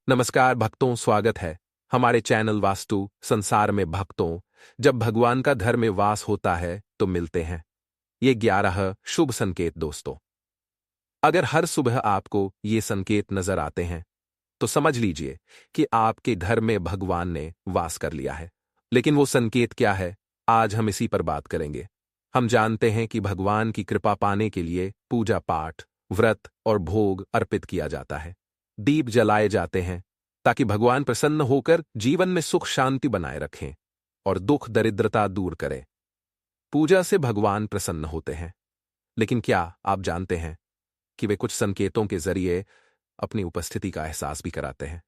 नमस्कार भक्तों, स्वागत है हमारे चैनल वास्तु संसार में। भक्तों, जब भगवान का घर में वास होता है तो मिलते हैं ये 11 शुभ संकेत। दोस्तों, अगर हर सुबह आपको ये संकेत नजर आते हैं तो समझ लीजिए कि आपके घर में भगवान ने वास कर लिया है। लेकिन वो संकेत क्या है, आज हम इसी पर बात करेंगे। हम जानते हैं कि भगवान की कृपा पाने के लिए पूजा पाठ, व्रत और भोग अर्पित किया जाता है। दीप जलाए जाते हैं ताकि भगवान प्रसन्न होकर जीवन में सुख शांति बनाए रखें और दुख दरिद्रता दूर करें। पूजा से भगवान प्रसन्न होते हैं। लेकिन क्या आप जानते हैं कि वे कुछ संकेतों के जरिए अपनी उपस्थिति का एहसास भी कराते हैं।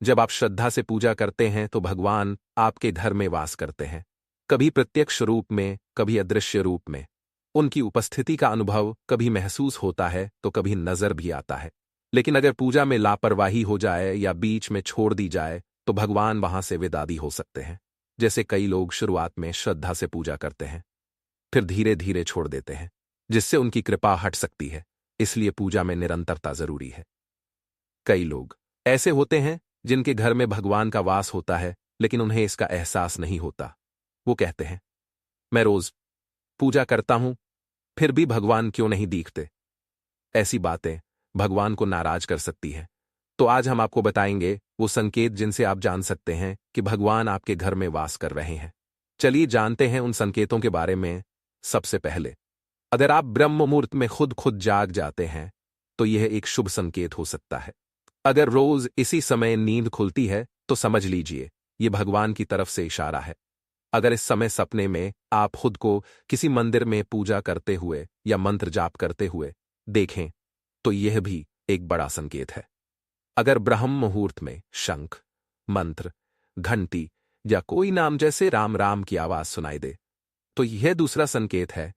जब आप श्रद्धा से पूजा करते हैं तो भगवान आपके घर में वास करते हैं, कभी प्रत्यक्ष रूप में, कभी अदृश्य रूप में। उनकी उपस्थिति का अनुभव कभी महसूस होता है तो कभी नजर भी आता है। लेकिन अगर पूजा में लापरवाही हो जाए या बीच में छोड़ दी जाए तो भगवान वहां से विदादी हो सकते हैं। जैसे कई लोग शुरुआत में श्रद्धा से पूजा करते हैं, फिर धीरे धीरे छोड़ देते हैं, जिससे उनकी कृपा हट सकती है। इसलिए पूजा में निरंतरता जरूरी है। कई लोग ऐसे होते हैं जिनके घर में भगवान का वास होता है लेकिन उन्हें इसका एहसास नहीं होता। वो कहते हैं, मैं रोज पूजा करता हूं, फिर भी भगवान क्यों नहीं दिखते। ऐसी बातें भगवान को नाराज कर सकती हैं। तो आज हम आपको बताएंगे वो संकेत जिनसे आप जान सकते हैं कि भगवान आपके घर में वास कर रहे हैं। चलिए जानते हैं उन संकेतों के बारे में। सबसे पहले, अगर आप ब्रह्म मुहूर्त में खुद जाग जाते हैं तो यह एक शुभ संकेत हो सकता है। अगर रोज इसी समय नींद खुलती है तो समझ लीजिए यह भगवान की तरफ से इशारा है। अगर इस समय सपने में आप खुद को किसी मंदिर में पूजा करते हुए या मंत्र जाप करते हुए देखें तो यह भी एक बड़ा संकेत है। अगर ब्रह्म मुहूर्त में शंख, मंत्र, घंटी या कोई नाम जैसे राम राम की आवाज सुनाई दे तो यह दूसरा संकेत है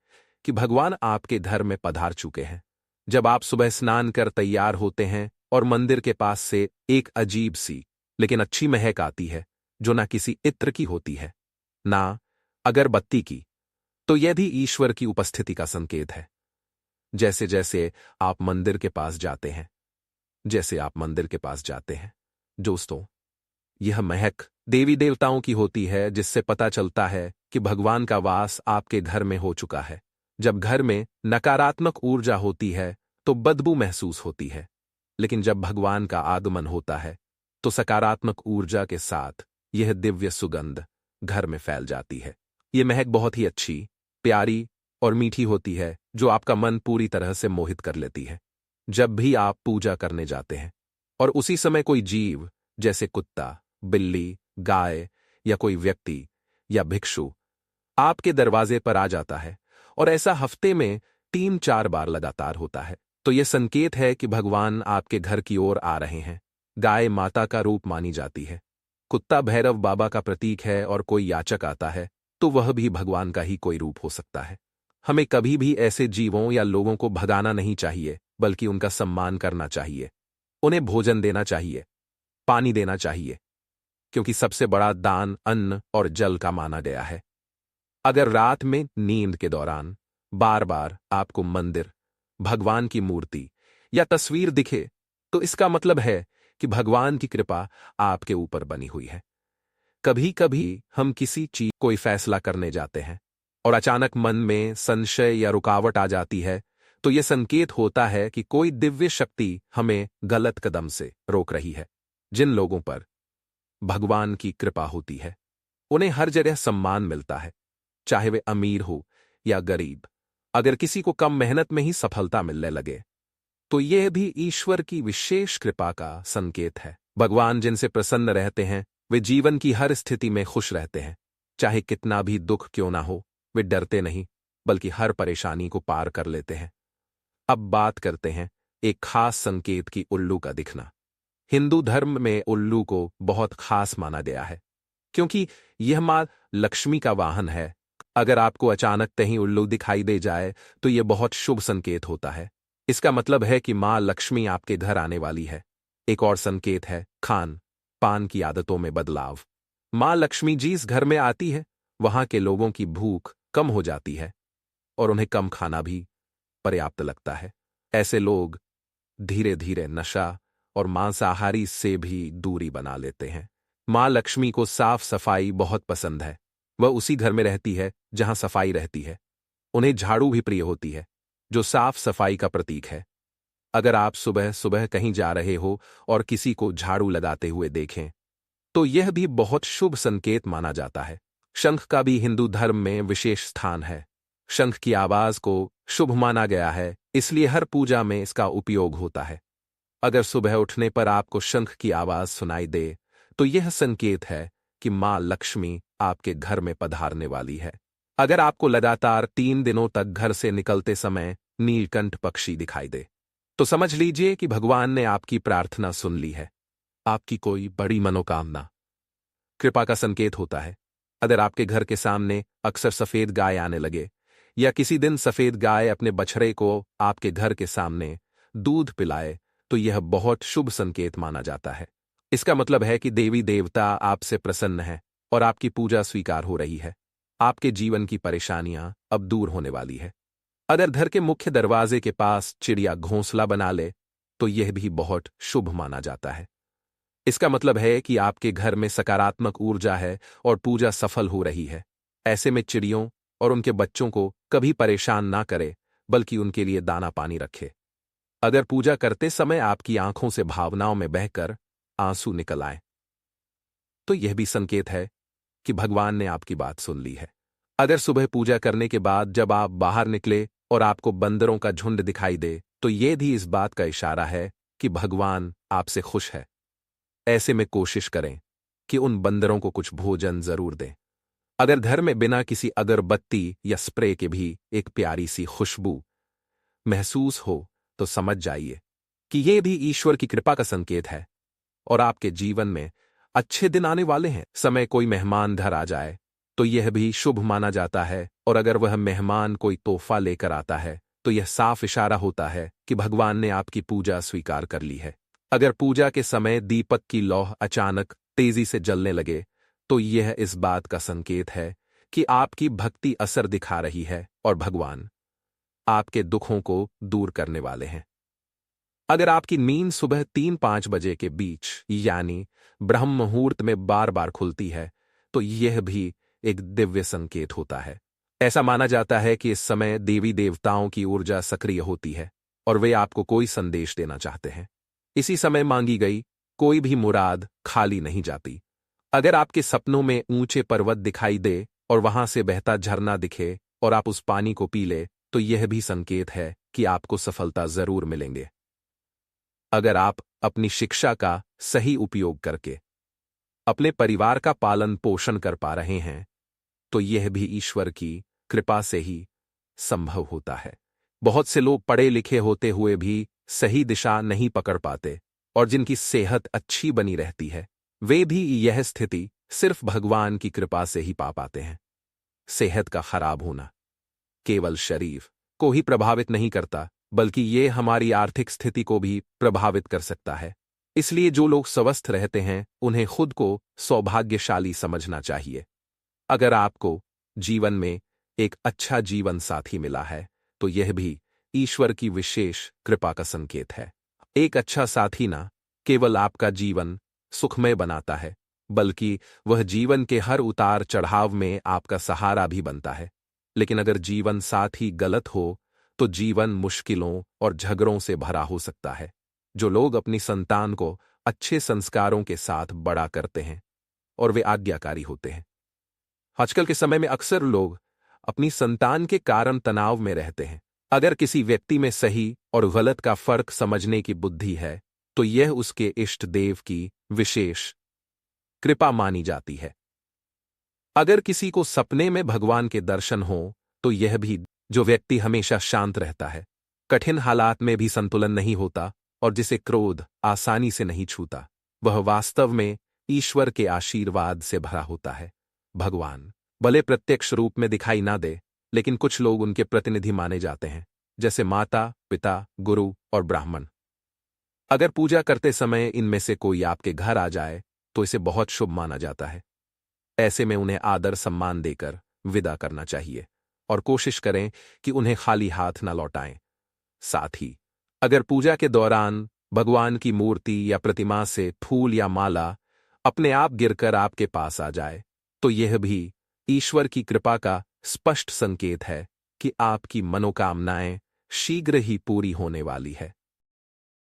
कि भगवान आपके घर में पधार चुके हैं। जब आप सुबह स्नान कर तैयार होते हैं और मंदिर के पास से एक अजीब सी लेकिन अच्छी महक आती है जो ना किसी इत्र की होती है ना अगरबत्ती की, तो यह भी ईश्वर की उपस्थिति का संकेत है। जैसे जैसे आप मंदिर के पास जाते हैं दोस्तों, यह महक देवी देवताओं की होती है, जिससे पता चलता है कि भगवान का वास आपके घर में हो चुका है। जब घर में नकारात्मक ऊर्जा होती है तो बदबू महसूस होती है, लेकिन जब भगवान का आगमन होता है तो सकारात्मक ऊर्जा के साथ यह दिव्य सुगंध घर में फैल जाती है। यह महक बहुत ही अच्छी, प्यारी और मीठी होती है जो आपका मन पूरी तरह से मोहित कर लेती है। जब भी आप पूजा करने जाते हैं और उसी समय कोई जीव जैसे कुत्ता, बिल्ली, गाय या कोई व्यक्ति या भिक्षु आपके दरवाजे पर आ जाता है और ऐसा हफ्ते में 3-4 बार लगातार होता है तो यह संकेत है कि भगवान आपके घर की ओर आ रहे हैं। गाय माता का रूप मानी जाती है, कुत्ता भैरव बाबा का प्रतीक है और कोई याचक आता है तो वह भी भगवान का ही कोई रूप हो सकता है। हमें कभी भी ऐसे जीवों या लोगों को भगाना नहीं चाहिए, बल्कि उनका सम्मान करना चाहिए। उन्हें भोजन देना चाहिए, पानी देना चाहिए, क्योंकि सबसे बड़ा दान अन्न और जल का माना गया है। अगर रात में नींद के दौरान बार बार आपको मंदिर, भगवान की मूर्ति या तस्वीर दिखे तो इसका मतलब है कि भगवान की कृपा आपके ऊपर बनी हुई है। कभी कभी हम किसी चीज कोई फैसला करने जाते हैं और अचानक मन में संशय या रुकावट आ जाती है तो यह संकेत होता है कि कोई दिव्य शक्ति हमें गलत कदम से रोक रही है। जिन लोगों पर भगवान की कृपा होती है उन्हें हर जगह सम्मान मिलता है, चाहे वे अमीर हो या गरीब। अगर किसी को कम मेहनत में ही सफलता मिलने लगे तो यह भी ईश्वर की विशेष कृपा का संकेत है। भगवान जिनसे प्रसन्न रहते हैं वे जीवन की हर स्थिति में खुश रहते हैं। चाहे कितना भी दुख क्यों ना हो, वे डरते नहीं बल्कि हर परेशानी को पार कर लेते हैं। अब बात करते हैं एक खास संकेत की, उल्लू का दिखना। हिंदू धर्म में उल्लू को बहुत खास माना गया है क्योंकि यह मां लक्ष्मी का वाहन है। अगर आपको अचानक कहीं उल्लू दिखाई दे जाए तो यह बहुत शुभ संकेत होता है। इसका मतलब है कि मां लक्ष्मी आपके घर आने वाली है। एक और संकेत है खान पान की आदतों में बदलाव। मां लक्ष्मी जिस घर में आती है वहां के लोगों की भूख कम हो जाती है और उन्हें कम खाना भी पर्याप्त लगता है। ऐसे लोग धीरे धीरे नशा और मांसाहारी से भी दूरी बना लेते हैं। माँ लक्ष्मी को साफ सफाई बहुत पसंद है। वह उसी घर में रहती है जहां सफाई रहती है। उन्हें झाड़ू भी प्रिय होती है, जो साफ सफाई का प्रतीक है। अगर आप सुबह सुबह कहीं जा रहे हो और किसी को झाड़ू लगाते हुए देखें, तो यह भी बहुत शुभ संकेत माना जाता है। शंख का भी हिंदू धर्म में विशेष स्थान है। शंख की आवाज को शुभ माना गया है, इसलिए हर पूजा में इसका उपयोग होता है। अगर सुबह उठने पर आपको शंख की आवाज सुनाई दे, तो यह संकेत है कि मां लक्ष्मी आपके घर में पधारने वाली है। अगर आपको लगातार 3 दिनों तक घर से निकलते समय नीलकंठ पक्षी दिखाई दे, तो समझ लीजिए कि भगवान ने आपकी प्रार्थना सुन ली है। आपकी कोई बड़ी मनोकामना कृपा का संकेत होता है। अगर आपके घर के सामने अक्सर सफेद गाय आने लगे, या किसी दिन सफेद गाय अपने बछड़े को आपके घर के सामने दूध पिलाए, तो यह बहुत शुभ संकेत माना जाता है। इसका मतलब है कि देवी देवता आपसे प्रसन्न है और आपकी पूजा स्वीकार हो रही है। आपके जीवन की परेशानियां अब दूर होने वाली है। अगर घर के मुख्य दरवाजे के पास चिड़िया घोंसला बना ले, तो यह भी बहुत शुभ माना जाता है। इसका मतलब है कि आपके घर में सकारात्मक ऊर्जा है और पूजा सफल हो रही है। ऐसे में चिड़ियों और उनके बच्चों को कभी परेशान ना करे, बल्कि उनके लिए दाना पानी रखे। अगर पूजा करते समय आपकी आंखों से भावनाओं में बहकर आंसू निकल आए, तो यह भी संकेत है कि भगवान ने आपकी बात सुन ली है। अगर सुबह पूजा करने के बाद जब आप बाहर निकले और आपको बंदरों का झुंड दिखाई दे, तो यह भी इस बात का इशारा है कि भगवान आपसे खुश है। ऐसे में कोशिश करें कि उन बंदरों को कुछ भोजन जरूर दें। अगर घर में बिना किसी अगरबत्ती या स्प्रे के भी एक प्यारी सी खुशबू महसूस हो, तो समझ जाइए कि यह भी ईश्वर की कृपा का संकेत है और आपके जीवन में अच्छे दिन आने वाले हैं। समय कोई मेहमान घर आ जाए, तो यह भी शुभ माना जाता है, और अगर वह मेहमान कोई तोहफा लेकर आता है, तो यह साफ इशारा होता है कि भगवान ने आपकी पूजा स्वीकार कर ली है। अगर पूजा के समय दीपक की लौह अचानक तेजी से जलने लगे, तो यह इस बात का संकेत है कि आपकी भक्ति असर दिखा रही है और भगवान आपके दुखों को दूर करने वाले हैं। अगर आपकी नींद सुबह 3-5 बजे के बीच यानी ब्रह्म मुहूर्त में बार बार खुलती है, तो यह भी एक दिव्य संकेत होता है। ऐसा माना जाता है कि इस समय देवी देवताओं की ऊर्जा सक्रिय होती है और वे आपको कोई संदेश देना चाहते हैं। इसी समय मांगी गई कोई भी मुराद खाली नहीं जाती। अगर आपके सपनों में ऊंचे पर्वत दिखाई दे और वहां से बहता झरना दिखे और आप उस पानी को पी ले, तो यह भी संकेत है कि आपको सफलता जरूर मिलेंगे। अगर आप अपनी शिक्षा का सही उपयोग करके अपने परिवार का पालन पोषण कर पा रहे हैं, तो यह भी ईश्वर की कृपा से ही संभव होता है। बहुत से लोग पढ़े लिखे होते हुए भी सही दिशा नहीं पकड़ पाते, और जिनकी सेहत अच्छी बनी रहती है, वे भी यह स्थिति सिर्फ भगवान की कृपा से ही पा पाते हैं। सेहत का खराब होना केवल शरीर को ही प्रभावित नहीं करता, बल्कि ये हमारी आर्थिक स्थिति को भी प्रभावित कर सकता है। इसलिए जो लोग स्वस्थ रहते हैं, उन्हें खुद को सौभाग्यशाली समझना चाहिए। अगर आपको जीवन में एक अच्छा जीवन साथी मिला है, तो यह भी ईश्वर की विशेष कृपा का संकेत है। एक अच्छा साथी ना केवल आपका जीवन सुखमय बनाता है, बल्कि वह जीवन के हर उतार चढ़ाव में आपका सहारा भी बनता है। लेकिन अगर जीवन साथी गलत हो, तो जीवन मुश्किलों और झगड़ों से भरा हो सकता है। जो लोग अपनी संतान को अच्छे संस्कारों के साथ बड़ा करते हैं और वे आज्ञाकारी होते हैं। आजकल के समय में अक्सर लोग अपनी संतान के कारण तनाव में रहते हैं। अगर किसी व्यक्ति में सही और गलत का फर्क समझने की बुद्धि है, तो यह उसके इष्ट देव की विशेष कृपा मानी जाती है। अगर किसी को सपने में भगवान के दर्शन हो, तो यह भी जो व्यक्ति हमेशा शांत रहता है, कठिन हालात में भी संतुलन नहीं होता और जिसे क्रोध आसानी से नहीं छूता, वह वास्तव में ईश्वर के आशीर्वाद से भरा होता है। भगवान भले प्रत्यक्ष रूप में दिखाई ना दे, लेकिन कुछ लोग उनके प्रतिनिधि माने जाते हैं, जैसे माता, पिता, गुरु और ब्राह्मण। अगर पूजा करते समय इनमें से कोई आपके घर आ जाए, तो इसे बहुत शुभ माना जाता है। ऐसे में उन्हें आदर सम्मान देकर विदा करना चाहिए और कोशिश करें कि उन्हें खाली हाथ न लौटाएं। साथ ही अगर पूजा के दौरान भगवान की मूर्ति या प्रतिमा से फूल या माला अपने आप गिरकर आपके पास आ जाए, तो यह भी ईश्वर की कृपा का स्पष्ट संकेत है कि आपकी मनोकामनाएं शीघ्र ही पूरी होने वाली है।